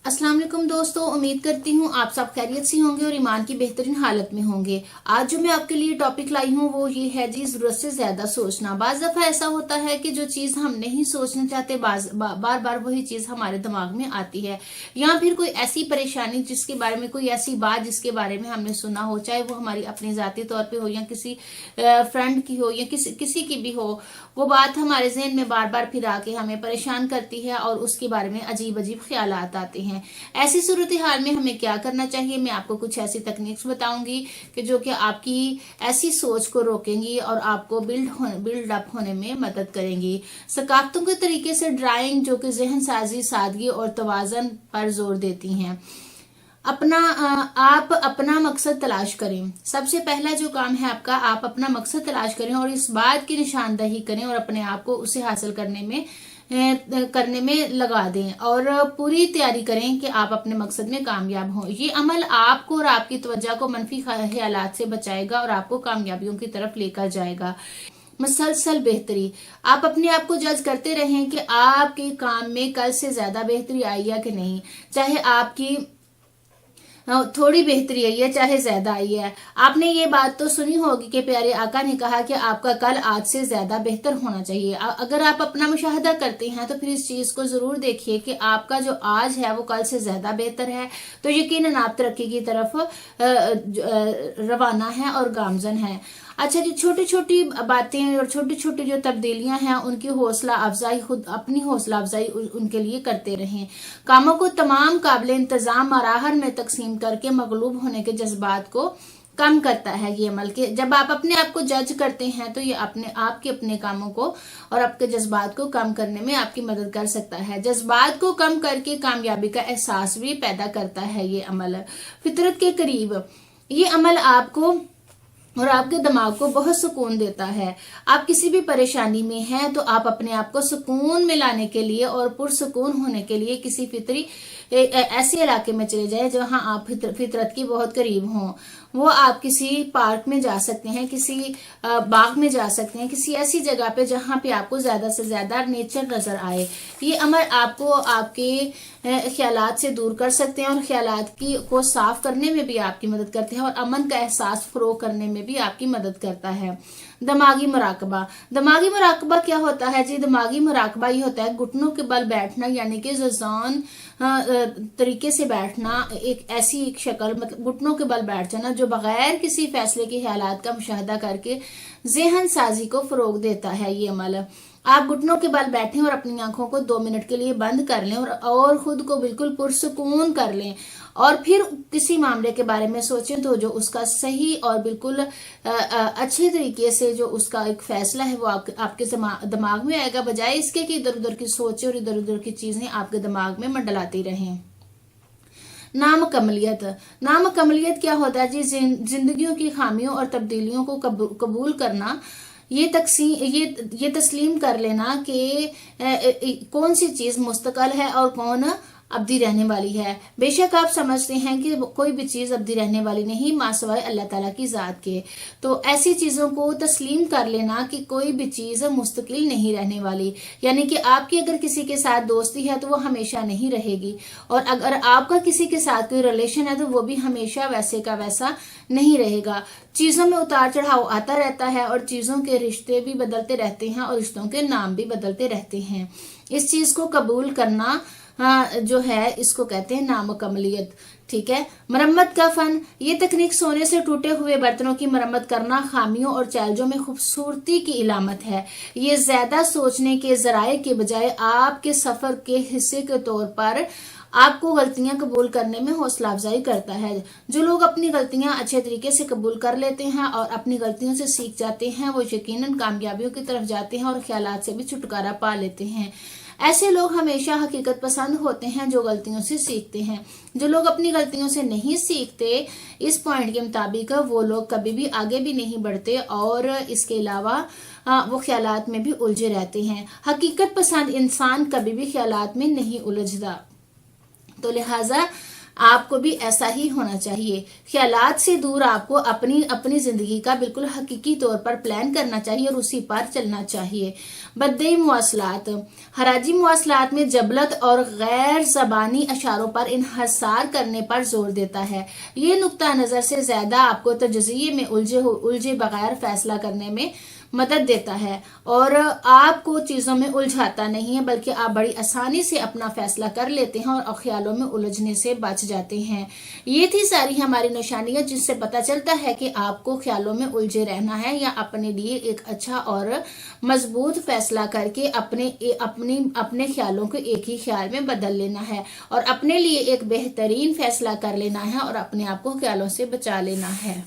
अस्सलाम वालेकुम दोस्तों, उम्मीद करती हूँ आप सब खैरियत से होंगे और ईमान की बेहतरीन हालत में होंगे। आज जो मैं आपके लिए टॉपिक लाई हूँ वो ये है जी, जरूरत से ज्यादा सोचना। बाज दफा ऐसा होता है कि जो चीज हम नहीं सोचना चाहते बार बार वही चीज हमारे दिमाग में आती है, या फिर कोई ऐसी परेशानी जिसके बारे में, कोई ऐसी बात जिसके बारे में हमने सुना हो, चाहे वो हमारी अपने जाती तौर पर हो या किसी फ्रेंड की हो या किसी की भी हो, वो बात हमारे जहन में बार बार फिर आके हमें परेशान करती है और उसके बारे में अजीब अजीब ख्यालात आते हैं। ऐसी सूरत हाल में हमें क्या करना चाहिए, मैं आपको कुछ ऐसी तकनीक्स बताऊंगी कि जो कि आपकी ऐसी सोच को रोकेंगी और आपको बिल्ड अप होने में मदद करेंगी। सकाफतों के तरीके से ड्राइंग जो कि जहन साजी, सादगी और तवाजन पर जोर देती हैं। आप अपना मकसद तलाश करें। सबसे पहला जो काम है आपका, आप अपना मकसद तलाश करें और इस बात की निशानदही करें और अपने आप को उसे हासिल करने में लगा दें और पूरी तैयारी करें कि आप अपने मकसद में कामयाब हों। ये अमल आपको और आपकी तवज्जो को मनफी ख्यालात से बचाएगा और आपको कामयाबियों की तरफ लेकर जाएगा। मुसलसल बेहतरी, आप अपने आप को जज करते रहें कि आपके काम में कल से ज्यादा बेहतरी आई है कि नहीं। चाहे आपकी थोड़ी बेहतरी आई है चाहे ज्यादा आई है। आपने ये बात तो सुनी होगी कि प्यारे आका ने कहा कि आपका कल आज से ज्यादा बेहतर होना चाहिए। अगर आप अपना मुशाहदा करते हैं तो फिर इस चीज को जरूर देखिए कि आपका जो आज है वो कल से ज्यादा बेहतर है, तो यकीनन आप तरक्की की तरफ रवाना है और गामजन है। अच्छा जी, छोटी छोटी बातें और छोटी छोटी जो तब्दीलियां हैं उनकी हौसला अफजाई, खुद अपनी हौसला अफजाई उनके लिए करते रहें। कामों को तमाम काबिल इंतजाम मराहल में तकसीम करके मगलूब होने के जज्बात को कम करता है ये अमल के। जब आप अपने आप को जज करते हैं तो ये अपने कामों को और आपके जज्बात को कम करने में आपकी मदद कर सकता है। जज्बात को कम करके कामयाबी का एहसास भी पैदा करता है ये अमल। फितरत के करीब, ये अमल आपको और आपके दिमाग को बहुत सुकून देता है। आप किसी भी परेशानी में हैं तो आप अपने आप को सुकून में लाने के लिए और पुरसुकून होने के लिए किसी फितरी ऐसे इलाके में चले जाएं जहां आप फितरत की बहुत करीब हों। वो आप किसी पार्क में जा सकते हैं, किसी बाग में जा सकते हैं, किसी ऐसी जगह पे जहां पे आपको ज्यादा से ज्यादा नेचर नजर आए। ये अमल आपको आपके ख्यालात से दूर कर सकते हैं और ख्यालात को साफ करने में भी आपकी मदद करते हैं और अमन का एहसास फरोग करने में भी आपकी मदद करता है। दिमागी मुराकबा, दिमागी मुराकबा क्या होता है जी? दिमागी मुराकबा ये होता है घुटनों के बल बैठना, यानी कि जजान तरीके से बैठना, एक ऐसी एक शक्ल, मतलब घुटनों के बल बैठ जाना जो बगैर किसी फैसले के ख्यालात का मुशाहदा करके जहन साजी को फरोग देता है। ये अमल, आप घुटनों के बल बैठें और अपनी आंखों को 2 मिनट के लिए बंद कर लें और खुद को बिल्कुल पुरसुकून कर लें और फिर किसी मामले के बारे में सोचें तो जो उसका सही और बिल्कुल अच्छे तरीके से जो उसका एक फैसला है वो आपके दिमाग में आएगा, बजाय इसके कि इधर उधर की सोचें और इधर उधर की चीजें आपके दिमाग में मंडलाती रहें। नामुकम्मलियत, नामुकम्मलियत क्या होता है जी? जिंदगियों की खामियों और तब्दीलियों को कबूल करना, ये तस्लीम कर लेना कि कौन सी चीज मुस्तकल है और कौन अब्दी रहने वाली है। बेशक आप समझते हैं कि कोई भी चीज अब्दी रहने वाली नहीं मां सिवाय अल्लाह ताला की जात के, तो ऐसी चीजों को तस्लीम कर लेना कि कोई भी चीज मुस्तकिल नहीं रहने वाली, यानी कि आपकी अगर किसी के साथ दोस्ती है तो वो हमेशा नहीं रहेगी और अगर आपका किसी के साथ कोई रिलेशन है तो वो भी हमेशा वैसे का वैसा नहीं रहेगा। चीजों में उतार चढ़ाव आता रहता है और चीजों के रिश्ते भी बदलते रहते हैं और रिश्तों के नाम भी बदलते रहते हैं। इस चीज को कबूल करना जो है इसको कहते हैं नामुकम्मलियत। ठीक है। मरम्मत का फन, ये तकनीक सोने से टूटे हुए बर्तनों की मरम्मत करना खामियों और चैलेंजों में खूबसूरती की इलामत है। ये ज्यादा सोचने के जराये के बजाय आपके सफर के हिस्से के तौर पर आपको गलतियां कबूल करने में हौसला अफजाई करता है। जो लोग अपनी गलतियां अच्छे तरीके से कबूल कर लेते हैं और अपनी गलतियों से सीख जाते हैं वो यकीनन कामयाबियों की तरफ जाते हैं और ख्यालात से भी छुटकारा पा लेते हैं। ऐसे लोग हमेशा हकीकत पसंद होते हैं जो गलतियों से सीखते हैं। जो लोग अपनी गलतियों से नहीं सीखते, इस पॉइंट के मुताबिक वो लोग कभी भी आगे भी नहीं बढ़ते और इसके अलावा वो ख्यालात में भी उलझे रहते हैं। हकीकत पसंद इंसान कभी भी ख्यालात में नहीं उलझता। तो लिहाजा آپ کو بھی ایسا ہی ہونا چاہیے. خیالات سے دور آپ کو اپنی زندگی کا بالکل حقیقی طور پر پلان کرنا چاہیے اور اسی پر چلنا چاہیے. بدئی مواصلات. حراجی مواصلات میں جبلت اور غیر زبانی اشاروں پر انحصار کرنے پر زور دیتا ہے. یہ نقطہ نظر سے زیادہ آپ کو تجزیے میں الجھے بغیر فیصلہ کرنے میں مدد دیتا ہے اور آپ کو چیزوں میں الجھاتا نہیں ہے، بلکہ آپ بڑی آسانی سے اپنا فیصلہ کر لیتے ہیں اور خیالوں میں الجھنے سے بچ جاتے ہیں. یہ تھی ساری ہماری نشانیاں جس سے پتہ چلتا ہے کہ آپ کو خیالوں میں الجھے رہنا ہے یا اپنے لیے ایک اچھا اور مضبوط فیصلہ کر کے اپنے خیالوں کو ایک ہی خیال میں بدل لینا ہے اور اپنے لیے ایک بہترین فیصلہ کر لینا ہے اور اپنے آپ کو خیالوں سے بچا لینا ہے.